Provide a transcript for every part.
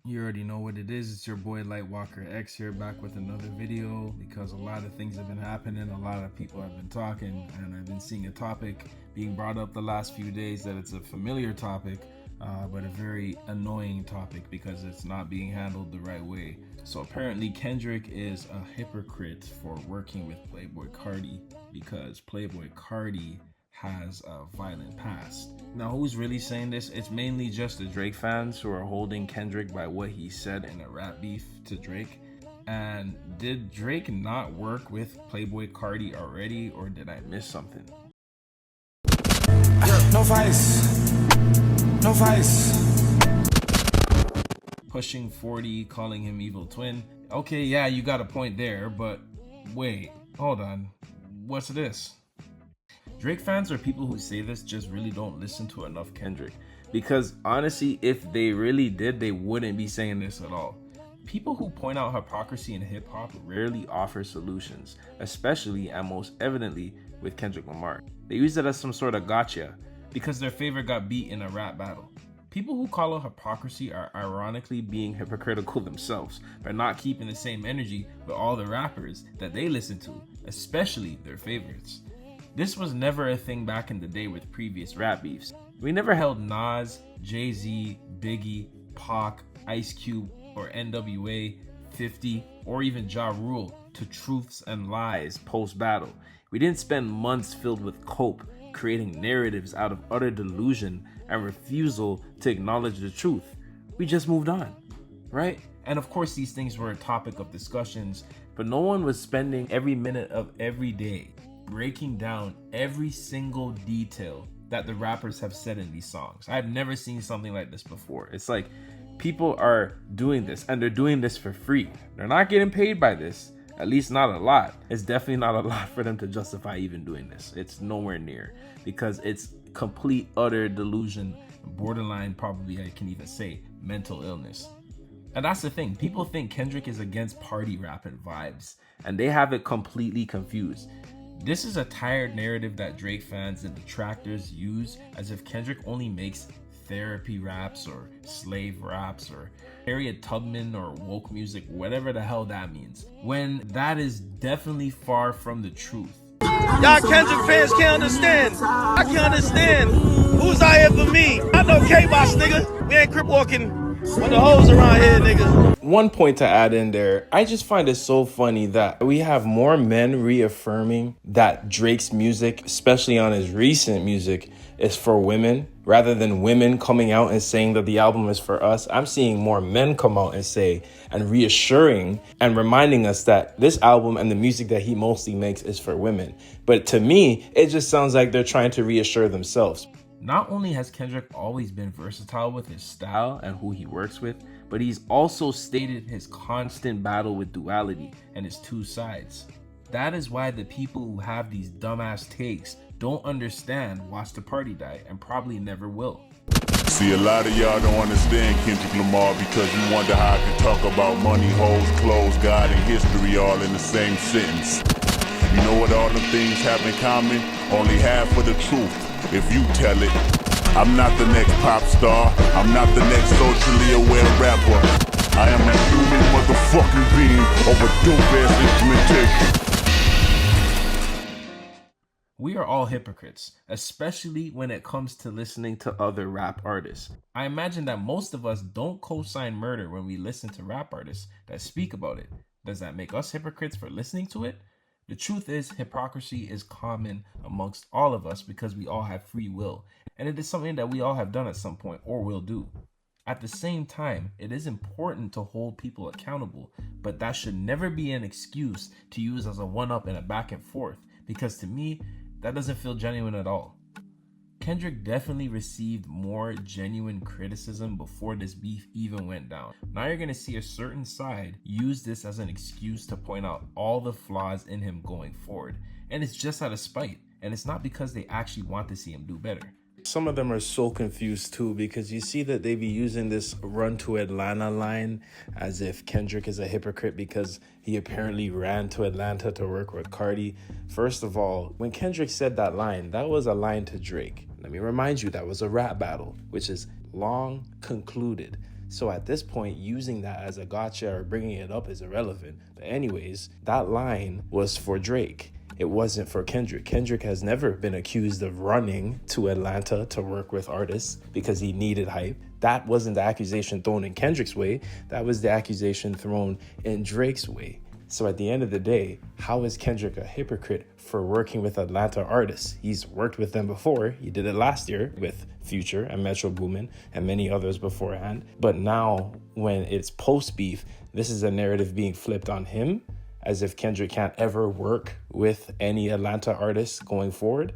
You already know what it is. It's your boy Lightwalker X here, back with another video, because a lot of things have been happening, a lot of people have been talking, and I've been seeing a topic being brought up the last few days that it's a familiar topic, but a very annoying topic because it's not being handled the right way. So apparently Kendrick is a hypocrite for working with Playboi Carti because Playboi Carti has a violent past. Now, who's really saying this? It's mainly just the Drake fans who are holding Kendrick by what he said in a rap beef to Drake. And did Drake not work with Playboi Carti already, or did I miss something? No vice. No vice. Pushing 40, calling him evil twin. Okay, yeah, you got a point there, but wait, hold on. What's this? Drake fans or people who say this just really don't listen to enough Kendrick, because honestly, if they really did, they wouldn't be saying this at all. People who point out hypocrisy in hip-hop rarely offer solutions, especially and most evidently with Kendrick Lamar. They use it as some sort of gotcha because their favorite got beat in a rap battle. People who call out hypocrisy are ironically being hypocritical themselves by not keeping the same energy with all the rappers that they listen to, especially their favorites. This was never a thing back in the day with previous rap beefs. We never held Nas, Jay-Z, Biggie, Pac, Ice Cube, or NWA, 50, or even Ja Rule to truths and lies post-battle. We didn't spend months filled with cope, creating narratives out of utter delusion and refusal to acknowledge the truth. We just moved on, right? And of course, these things were a topic of discussions, but no one was spending every minute of every day breaking down every single detail that the rappers have said in these songs. I've never seen something like this before. It's like people are doing this and they're doing this for free. They're not getting paid by this, at least not a lot. It's definitely not a lot for them to justify even doing this. It's nowhere near, because it's complete, utter delusion, borderline, probably I can even say, mental illness. And that's the thing. People think Kendrick is against party rap and vibes, and they have it completely confused. This is a tired narrative that Drake fans and detractors use as if Kendrick only makes therapy raps or slave raps or Harriet Tubman or woke music, whatever the hell that means, when that is definitely far from the truth. Y'all Kendrick fans can't understand. I can't understand. Who's I ever me? I know K-Boss, nigga. We ain't crip walking with the hoes around here, nigga. One point to add in there, I just find it so funny that we have more men reaffirming that Drake's music, especially on his recent music, is for women, rather than women coming out and saying that the album is for us. I'm seeing more men come out and say, and reassuring and reminding us that this album and the music that he mostly makes is for women. But to me, it just sounds like they're trying to reassure themselves. Not only has Kendrick always been versatile with his style and who he works with, but he's also stated his constant battle with duality and his two sides. That is why the people who have these dumbass takes don't understand Watch the Party Die, and probably never will. See, a lot of y'all don't understand Kendrick Lamar because you wonder how I can talk about money, hoes, clothes, God, and history all in the same sentence. You know what all the things have in common? Only half of the truth. If you tell it, I'm not the next pop star. I'm not the next socially aware rapper. I am a human motherfucking being of a dope-ass instrumentation. We are all hypocrites, especially when it comes to listening to other rap artists. I imagine that most of us don't co-sign murder when we listen to rap artists that speak about it. Does that make us hypocrites for listening to it? The truth is, hypocrisy is common amongst all of us because we all have free will, and it is something that we all have done at some point or will do. At the same time, it is important to hold people accountable, but that should never be an excuse to use as a one-up and a back and forth, because to me, that doesn't feel genuine at all. Kendrick definitely received more genuine criticism before this beef even went down. Now you're gonna see a certain side use this as an excuse to point out all the flaws in him going forward. And it's just out of spite. And it's not because they actually want to see him do better. Some of them are so confused too, because you see that they be using this run to Atlanta line as if Kendrick is a hypocrite because he apparently ran to Atlanta to work with Carti. First of all, when Kendrick said that line, that was a line to Drake. Let me remind you, that was a rap battle, which is long concluded. So at this point, using that as a gotcha or bringing it up is irrelevant. But anyways, that line was for Drake. It wasn't for Kendrick. Kendrick has never been accused of running to Atlanta to work with artists because he needed hype. That wasn't the accusation thrown in Kendrick's way. That was the accusation thrown in Drake's way. So at the end of the day, how is Kendrick a hypocrite for working with Atlanta artists? He's worked with them before. He did it last year with Future and Metro Boomin and many others beforehand. But now when it's post-beef, this is a narrative being flipped on him as if Kendrick can't ever work with any Atlanta artists going forward.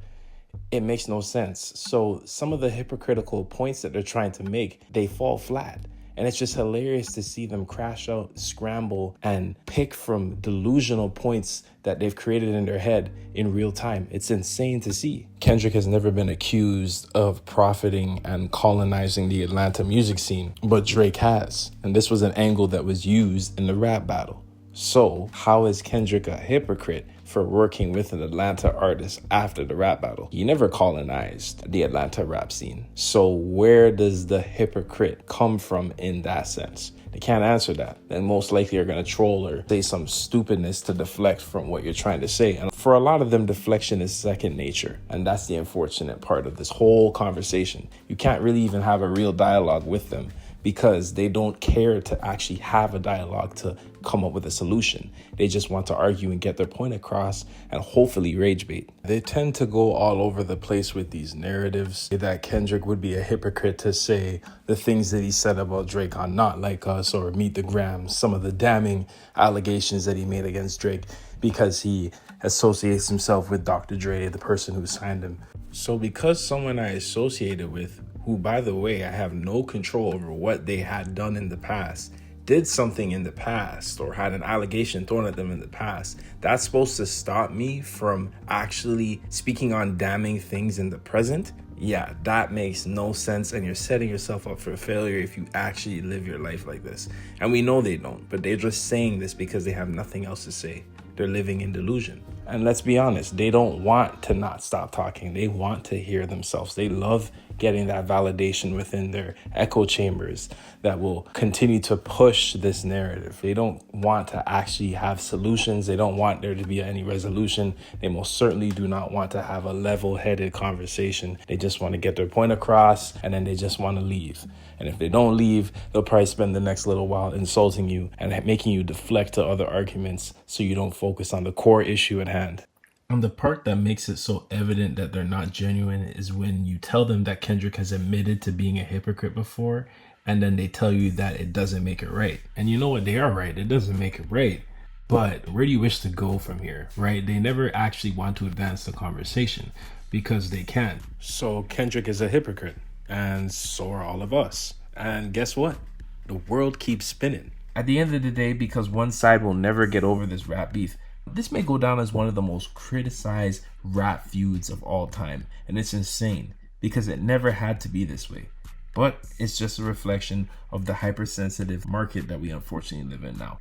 It makes no sense. So some of the hypocritical points that they're trying to make, they fall flat. And it's just hilarious to see them crash out, scramble, and pick from delusional points that they've created in their head in real time. It's insane to see. Kendrick has never been accused of profiting and colonizing the Atlanta music scene, but Drake has. And this was an angle that was used in the rap battle. So how is Kendrick a hypocrite for working with an Atlanta artist after the rap battle? He never colonized the Atlanta rap scene. So where does the hypocrite come from in that sense? They can't answer that. Then most likely are going to troll or say some stupidness to deflect from what you're trying to say. And for a lot of them, deflection is second nature. And that's the unfortunate part of this whole conversation. You can't really even have a real dialogue with them because they don't care to actually have a dialogue to come up with a solution. They just want to argue and get their point across and hopefully rage bait. They tend to go all over the place with these narratives that Kendrick would be a hypocrite to say the things that he said about Drake on Not Like Us or Meet the Grams, some of the damning allegations that he made against Drake because he associates himself with Dr. Dre, the person who signed him. So because someone I associated with, who, by the way, I have no control over what they had done in the past, did something in the past or had an allegation thrown at them in the past, that's supposed to stop me from actually speaking on damning things in the present? Yeah, that makes no sense, and you're setting yourself up for failure if you actually live your life like this. And we know they don't, but they're just saying this because they have nothing else to say. They're living in delusion. And let's be honest, they don't want to not stop talking. They want to hear themselves. They love getting that validation within their echo chambers that will continue to push this narrative. They don't want to actually have solutions. They don't want there to be any resolution. They most certainly do not want to have a level-headed conversation. They just want to get their point across and then they just want to leave. And if they don't leave, they'll probably spend the next little while insulting you and making you deflect to other arguments so you don't focus on the core issue at hand. And the part that makes it so evident that they're not genuine is when you tell them that Kendrick has admitted to being a hypocrite before, and then they tell you that it doesn't make it right. And you know what? They are right. It doesn't make it right. But where do you wish to go from here, right? They never actually want to advance the conversation because they can't. So Kendrick is a hypocrite, and so are all of us. And guess what? The world keeps spinning. At the end of the day, because one side will never get over this rap beef, this may go down as one of the most criticized rap feuds of all time. And it's insane because it never had to be this way. But it's just a reflection of the hypersensitive market that we unfortunately live in now.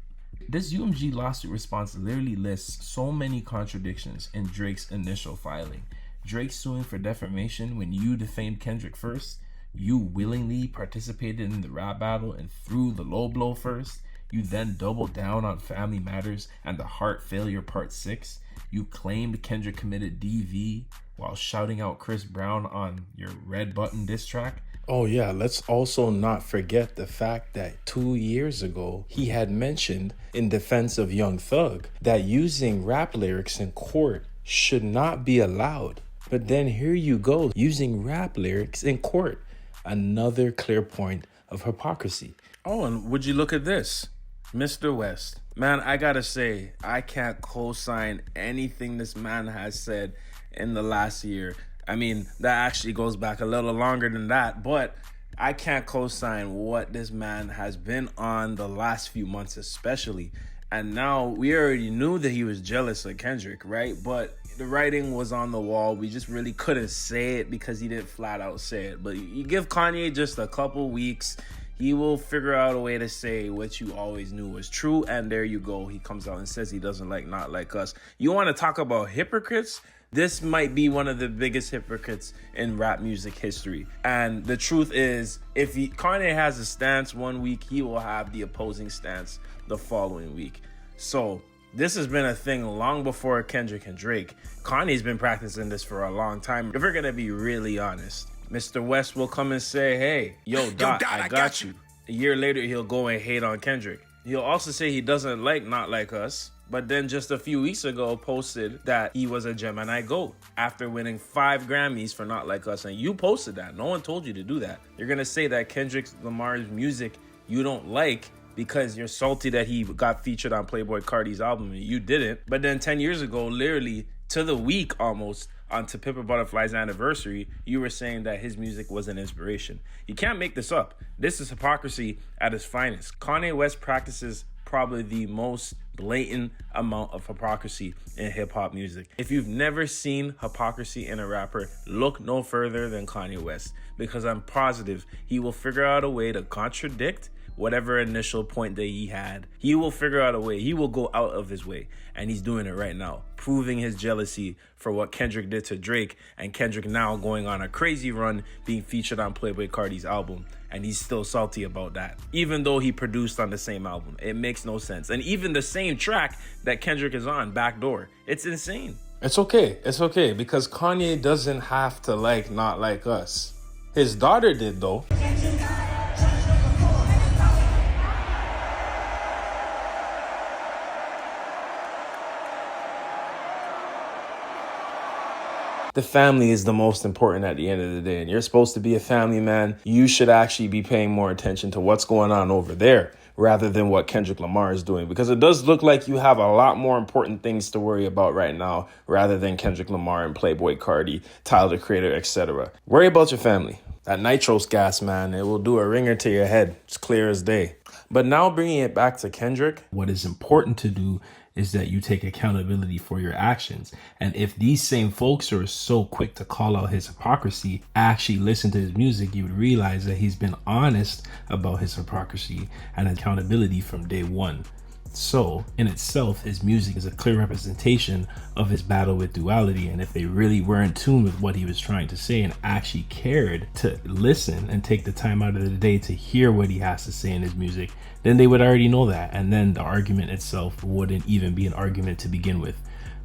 This UMG lawsuit response literally lists so many contradictions in Drake's initial filing. Drake suing for defamation when you defamed Kendrick first. You willingly participated in the rap battle and threw the low blow first. You then doubled down on Family Matters and the Heart Failure Part 6. You claimed Kendrick committed DV while shouting out Chris Brown on your Red Button diss track. Oh yeah, let's also not forget the fact that 2 years ago, he had mentioned in defense of Young Thug that using rap lyrics in court should not be allowed. But then here you go, using rap lyrics in court. Another clear point of hypocrisy. Oh, and would you look at this? Mr. West. Man, I gotta say, I can't co-sign anything this man has said in the last year. I mean, that actually goes back a little longer than that, but I can't co-sign what this man has been on the last few months especially. And now we already knew that he was jealous of Kendrick, right? But the writing was on the wall. We just really couldn't say it because he didn't flat out say it. But you give Kanye just a couple weeks, he will figure out a way to say what you always knew was true. And there you go. He comes out and says he doesn't like Not Like Us. You want to talk about hypocrites? This might be one of the biggest hypocrites in rap music history. And the truth is, if Kanye has a stance one week, he will have the opposing stance the following week. So this has been a thing long before Kendrick and Drake. Kanye's been practicing this for a long time. If we're gonna be really honest, Mr. West will come and say, hey, yo, Dot, I got you. A year later, he'll go and hate on Kendrick. He'll also say he doesn't like Not Like Us, but then just a few weeks ago posted that he was a Gemini GOAT after winning 5 Grammys for Not Like Us. And you posted that. No one told you to do that. You're gonna say that Kendrick Lamar's music you don't like because you're salty that he got featured on Playboi Carti's album and you didn't. But then 10 years ago, literally to the week almost, on To Pimp a Butterfly's anniversary, you were saying that his music was an inspiration. You can't make this up. This is hypocrisy at its finest. Kanye West practices probably the most blatant amount of hypocrisy in hip-hop music. If you've never seen hypocrisy in a rapper, look no further than Kanye West, because I'm positive he will figure out a way to contradict whatever initial point that he had. He will figure out a way. He will go out of his way. And he's doing it right now, proving his jealousy for what Kendrick did to Drake, and Kendrick now going on a crazy run being featured on Playboi Carti's album. And he's still salty about that, even though he produced on the same album. It makes no sense. And even the same track that Kendrick is on, Backdoor, it's insane. It's okay, because Kanye doesn't have to like Not Like Us. His daughter did, though. The family is the most important at the end of the day, and you're supposed to be a family man. You should actually be paying more attention to what's going on over there rather than what Kendrick Lamar is doing, because it does look like you have a lot more important things to worry about right now rather than Kendrick Lamar and Playboi Carti, Tyler the Creator, etc. Worry about your family. That nitrous gas, man, it will do a ringer to your head. It's clear as day. But now bringing it back to Kendrick, what is important to do is that you take accountability for your actions. And if these same folks who are so quick to call out his hypocrisy actually listen to his music, you would realize that he's been honest about his hypocrisy and accountability from day one. So, in itself, his music is a clear representation of his battle with duality. And if they really were in tune with what he was trying to say and actually cared to listen and take the time out of the day to hear what he has to say in his music, then they would already know that. And then the argument itself wouldn't even be an argument to begin with.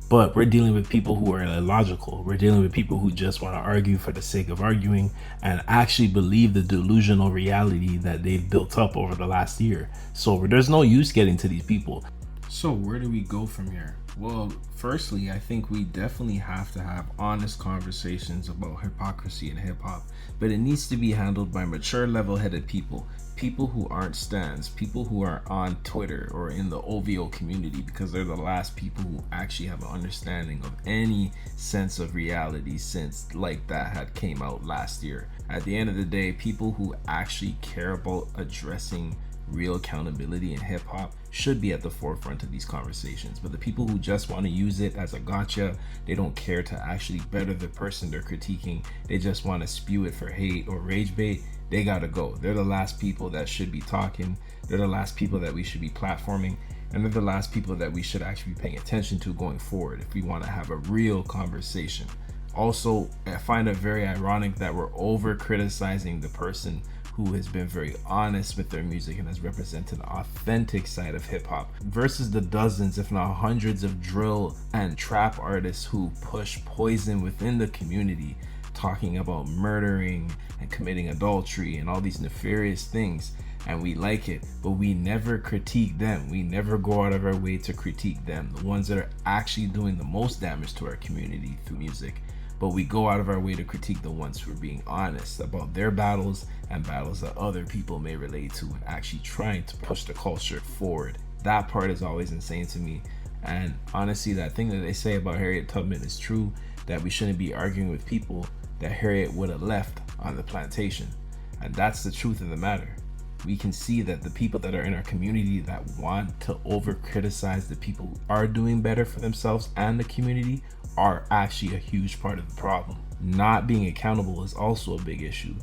But we're dealing with people who are illogical. We're dealing with people who just want to argue for the sake of arguing and actually believe the delusional reality that they've built up over the last year. So there's no use getting to these people. So where do we go from here? Well, firstly, I think we definitely have to have honest conversations about hypocrisy in hip hop, but it needs to be handled by mature, level-headed people. People who aren't stans, people who are on Twitter or in the OVO community, because they're the last people who actually have an understanding of any sense of reality since Like That had came out last year. At the end of the day, people who actually care about addressing real accountability in hip hop should be at the forefront of these conversations. But the people who just want to use it as a gotcha, they don't care to actually better the person they're critiquing. They just want to spew it for hate or rage bait. They gotta go. They're the last people that should be talking. They're the last people that we should be platforming. And they're the last people that we should actually be paying attention to going forward if we want to have a real conversation. Also, I find it very ironic that we're over criticizing the person who has been very honest with their music and has represented the authentic side of hip hop versus the dozens, if not hundreds, of drill and trap artists who push poison within the community, talking about murdering and committing adultery and all these nefarious things. And we like it, but we never critique them. We never go out of our way to critique them, the ones that are actually doing the most damage to our community through music. But we go out of our way to critique the ones who are being honest about their battles and battles that other people may relate to and actually trying to push the culture forward. That part is always insane to me. And honestly, that thing that they say about Harriet Tubman is true, that we shouldn't be arguing with people that Harriet would have left on the plantation. And that's the truth of the matter. We can see that the people that are in our community that want to over criticize the people who are doing better for themselves and the community are actually a huge part of the problem. Not being accountable is also a big issue,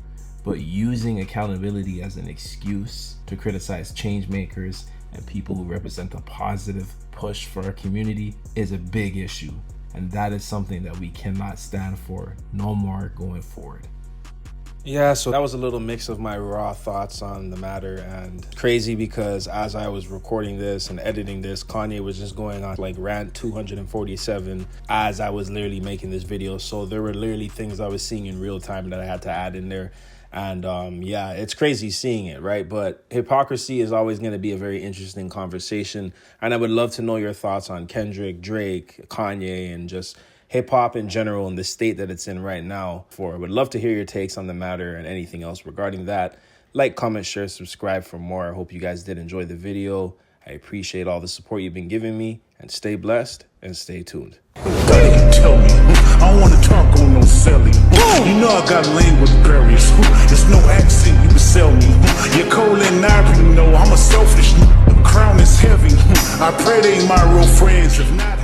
but using accountability as an excuse to criticize change makers and people who represent a positive push for our community is a big issue. And that is something that we cannot stand for no more going forward. Yeah, so that was a little mix of my raw thoughts on the matter, and crazy because as I was recording this and editing this, Kanye was just going on like rant 247 as I was literally making this video. So there were literally things I was seeing in real time that I had to add in there. And yeah, it's crazy seeing it, right? But hypocrisy is always going to be a very interesting conversation. And I would love to know your thoughts on Kendrick, Drake, Kanye, and just hip hop in general and the state that it's in right now. I would love to hear your takes on the matter and anything else regarding that. Like, comment, share, subscribe for more. I hope you guys did enjoy the video. I appreciate all the support you've been giving me, and stay blessed and stay tuned. Tell me, I don't wanna talk on no selling. You know I got language barriers. There's no accent you can sell me. You're cold and ivory, you know I'm a selfish. The crown is heavy. I pray they ain't my real friends. If not,